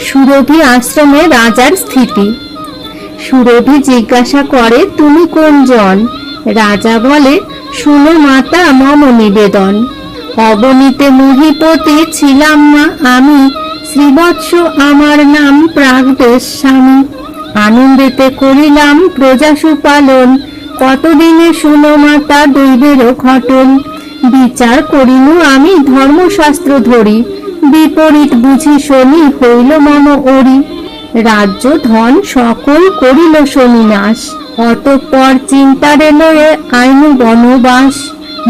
সুরভি আশ্রমে রাজার স্থিতি। সুরভি জিজ্ঞাসা করে, তুমি কোন জন? রাজা বলে, শুনো মাতা, মম নিবেদন। অবনীতে মহিপতি ছিলাম মা আমি, শ্রীবৎস আমার নাম প্রাগদেশ স্বামী। আনন্দেতে করিলাম প্রজাসু পালন, কতদিনে শুনো মাতা দৈবেরও ঘটন। বিচার করিনু আমি ধর্মশাস্ত্র ধরি, বিপরীত বুঝি শনি হইল মম ওরি। রাজ্য ধন সকল করিল শনি নাশ, অতঃপর চিন্তারে লয়ে আইনু বনবাস।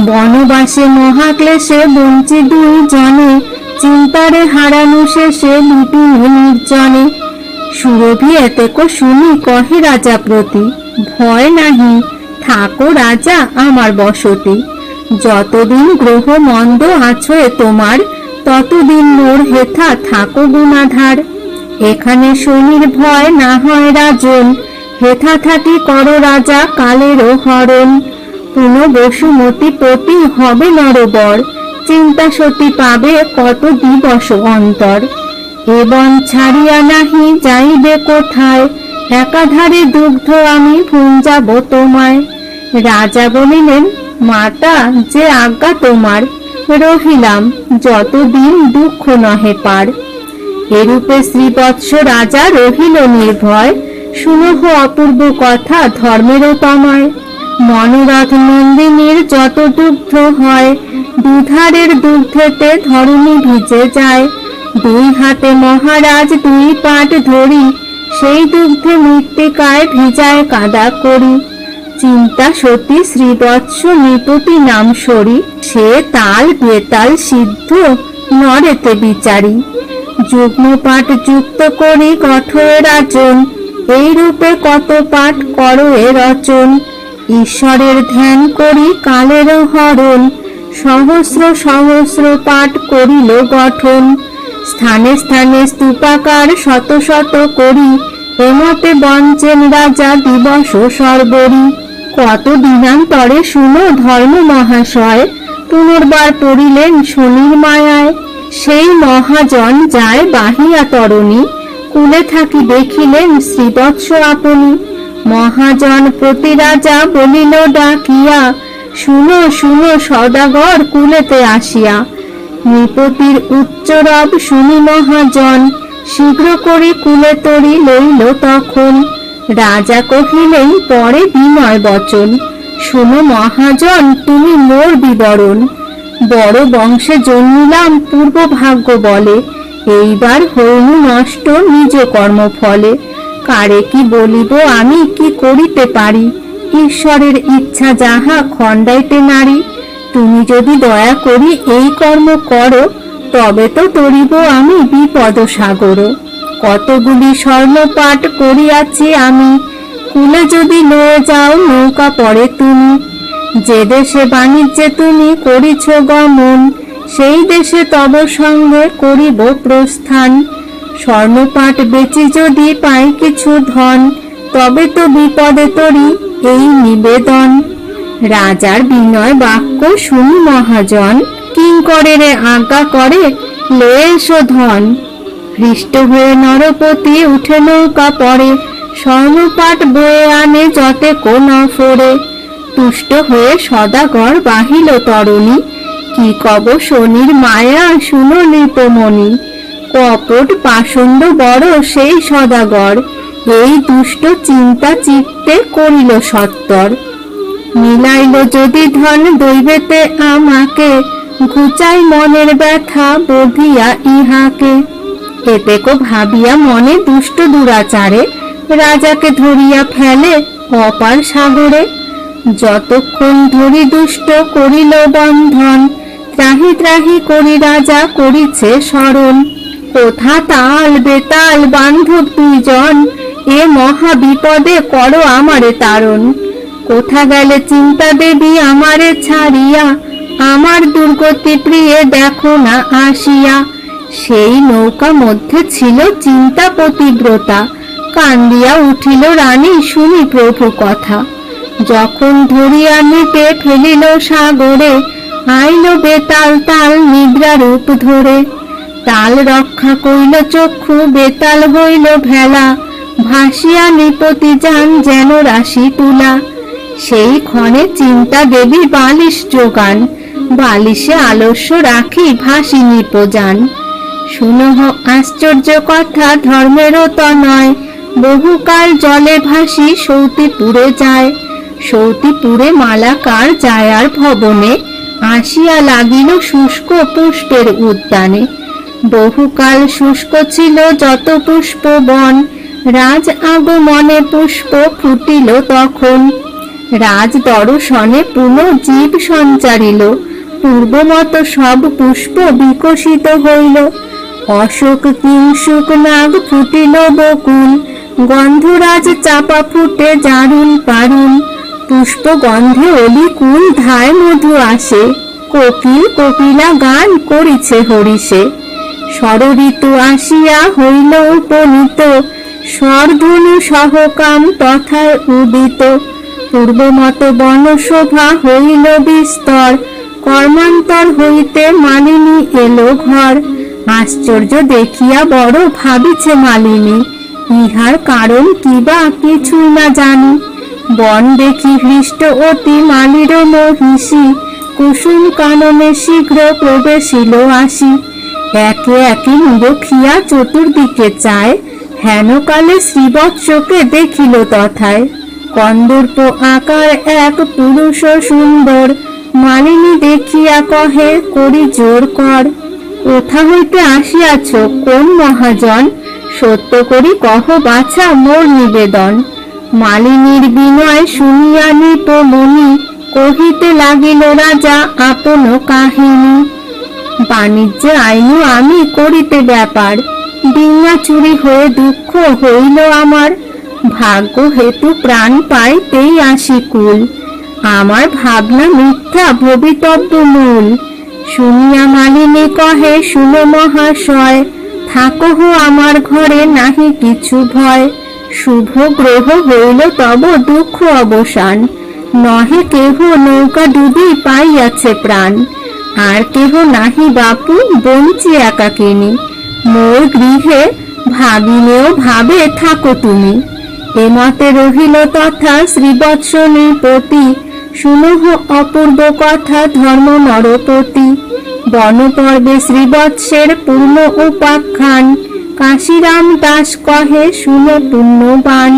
বনবাসে মহাক্লেশে বঞ্চি দুই জনে, চিন্তারে হারানু শেষে লুটিল নির্জনে। সুরভি এতেক শুনি কহে রাজা প্রতি, ভয় নাহি, থাকো রাজা আমার বসতি। যতদিন গ্রহ মন্দ আছয়ে তোমার, ততদিন মোর হেথা থাকো গুণাধার। এখানে শনির ভয় না হয় রাজন, হেথা থাকি কর রাজা কালেরও হরণ। পুন বসুমতি পতি হবে নরবর, চিন্তা সতী পাবে কত দিবস অন্তর। এবং ছাড়িয়া নাহি যাইবে কোথায়, একাধারে দুগ্ধ আমি ভুঞ্জাব তোমায়। রাজা বলিলেন, মাতা যে আজ্ঞা তোমার, রহিলাম যতদিন দুঃখ নহে পার। এরূপে শ্রীবৎস রাজা রহিল নির্ভয়, শুনহ অপূর্ব কথা ধর্মেরও তমায়। মনোরথ নন্দিনীর যত দুগ্ধ হয়, দুধারের দুগ্ধেতে ধরণী ভিজে যায়। দুই হাতে মহারাজ দুই পাট ধরি, সেই দুগ্ধে মৃত্তিকায় ভিজায় কাদা করি। চিন্তা সতী শ্রীবৎস নিপতি নাম সরি, সে তাল বেতাল সিদ্ধ নরেতে বিচারি। যুগ্ম পাঠ যুক্ত করি কঠোর রাজন, এই রূপে কত পাঠ করো এ রচন। ঈশ্বরের ধ্যান করি কালের হরণ, সহস্র সহস্র পাঠ করিল গঠন। স্থানে স্থানে স্তূপাকার শত শত করি, এমতে বঞ্চেন রাজা দিবস সর্বরি। কত দিনান্তরে শুনো ধর্ম মহাশয়, পুনর্বার পড়িলেন শনির মায়ায়। সেই মহাজন যায় বাহিয়া তরণী, কুলে থাকি দেখিলেন শ্রীবৎস আপনি। মহাজন প্রতি রাজা বলিল ডাকিয়া, শুনো শুনো সদাগর কুলেতে আসিয়া। নৃপতির উচ্চরব শুনি মহাজন, শীঘ্র করে কুলে তরি লইল তখন। রাজা কহিলেন পরে বিনয় বচন, শুনো মহাজন তুমি মোর বিবরণ। বড় বংশে জন্মিলাম পূর্ব ভাগ্য বলে, এইবার হইনু নষ্ট নিজ কর্ম ফলে। কারে কি বলিব আমি কি করিতে পারি, ঈশ্বরের ইচ্ছা যাহা খণ্ডাইতে নারী। তুমি যদি দয়া করি এই কর্ম করো, তবে তো তরিব আমি বিপদ সাগর। কতগুলি স্বর্ণপাঠ করিয়াছি আমি, কুলে যদি লয়ে যাও নৌকা পড়ে তুমি। যে দেশে বাণিজ্যে তুমি করিছ গমন, সেই দেশে তব সঙ্গে করিব প্রস্থান। স্বর্ণপাঠ বেচি যদি পাই কিছু ধন, তবে তো বিপদে তরি এই নিবেদন। রাজার বিনয় বাক্য শুনি মহাজন, কিঙ্করের আজ্ঞা করে লয়ে এসো ধন। হৃষ্ট হয়ে নরপতি উঠে নৌকা পড়ে, স্বর্ণপাঠ বয়ে আনে যতে কোন ফোরে। তুষ্ট হয়ে সদাগর বাহিল তরণী, কি কব শনির মায়া শুনো নৃপমণি। কপট পাষণ্ড বড় সেই সদাগর, এই দুষ্ট চিন্তা চিত্তে করিল সত্তর। মিলাইল যদি ধন দৈবেতে আমাকে, ঘুচাই মনের ব্যথা বধিয়া ইহাকে। এতেক ভাবিয়া মনে দুষ্ট দুরাচারে, রাজাকে ধরিয়া ফেলে অপার সাগরে। যতক্ষণ ধরি দুষ্ট করিল বন্ধন, ত্রাহি ত্রাহি করি রাজা করিছে স্মরণ। কোথা তাল বেতাল বান্ধব দুইজন, এ মহা বিপদে করো আমারে তারণ। কোথা গেলে চিন্তা দেবী আমারে ছাড়িয়া, আমার দুর্গতি প্রিয়ে দেখো না আসিয়া। সেই নৌকা মধ্যে ছিল চিন্তা পতিব্রতা, কান্দিয়া উঠিল রানী শুনি প্রভু কথা। যখন ধরিয়া নিতে ফেলিল সাগরে, আইল বেতাল তাল নিদ্রা রূপ ধরে। তাল রক্ষা কইল চক্ষু, বেতাল হইল ভেলা, ভাসিয়া নৃপতি যান যেন রাশি তুলা। সেই ক্ষণে চিন্তা দেবী বালিশ যোগান, বালিশে আলস্য রাখি ভাসি নৃপযান। শুনহ আশ্চর্য কথা ধর্মেরও তনয়, বহুকাল জলে ভাসি সৌতিপুরে যায়। সৌতিপুরে মালাকার জায়ার ভবনে, আসিয়া লাগিল শুষ্ক পুষ্পের উদ্যানে। বহুকাল শুষ্ক ছিল যত পুষ্প বন, রাজ আগমনে পুষ্প ফুটিল তখন। রাজ দর্শনে পুনঃজীব সঞ্চারিল, পূর্বমত সব পুষ্প বিকশিত হইল। অশোক কিংশুক নাগ ফুটিল বকুল, গন্ধরাজ চাপা ফুটে জারুল পারুল। পুষ্প গন্ধে অলিকুল ধায় মধু আসে, কোকিল কোকিলা গান করিছে হরিষে। ষড়ঋতু আসিয়া হইল উপনীত, স্বরধনু সহকাম তথায় উদিত। পূর্বমত বনশোভা হইল বিস্তর, কর্মান্তর হইতে মালিনী এলো ঘর। আশ্চর্য দেখিয়া বড় ভাবিছে মালিনী, ইহার কারণ কিবা কিছুই না জানি। বন দেখি হৃষ্ট অতি মালির মহিষী, কুসুম কাননে শীঘ্র প্রবেশিল আসি। একে একে নিরখিয়া চতুর্দিকে চায়, হেনকালে শ্রীবৎসকে দেখিল তথায়। কন্দর্প আকার এক পুরুষ সুন্দর, মালিনী দেখিয়া কহে করি জোর কর। কোথা হইতে আসিয়াছ কোন মহাজন, সত্য করি কহ বাছা মোর নিবেদন। মালিনীর বিনয় শুনিয়া নৃপমুনি, কহিতে লাগিল রাজা আপন কাহিনী। বাণিজ্যে আইনু আমি করিতে ব্যাপার, ডিঙা চুরি হয়ে দুঃখ হইল আমার। ভাগ্য হেতু প্রাণ পাইতেই আসি কুল, আমার ভাবনা মিথ্যা ভবিতব্য মূল। শুনিয়া মালিনী কহে শুনো মহাশয়, থাকহ আমার ঘরে নাহি কিছু ভয়। শুভ গ্রহ হইল তব দুঃখ অবসান, নহে কেহ নৌকা ডুবি পাইয়াছে প্রাণ। আর কেহ নাহি বাপু বঞ্চি একাকিনী, মোর গৃহে ভাগিনেও ভাবে থাকো তুমি। এমতে রহিল তথা শ্রীবৎস নৃপতি, শুনহ অপূর্ব কথা ধর্ম নরপতি। বনপর্বে শ্রীবৎসের পূর্ণ উপাখ্যান, কাশীরাম দাস কহে শুনো পুণ্যবান।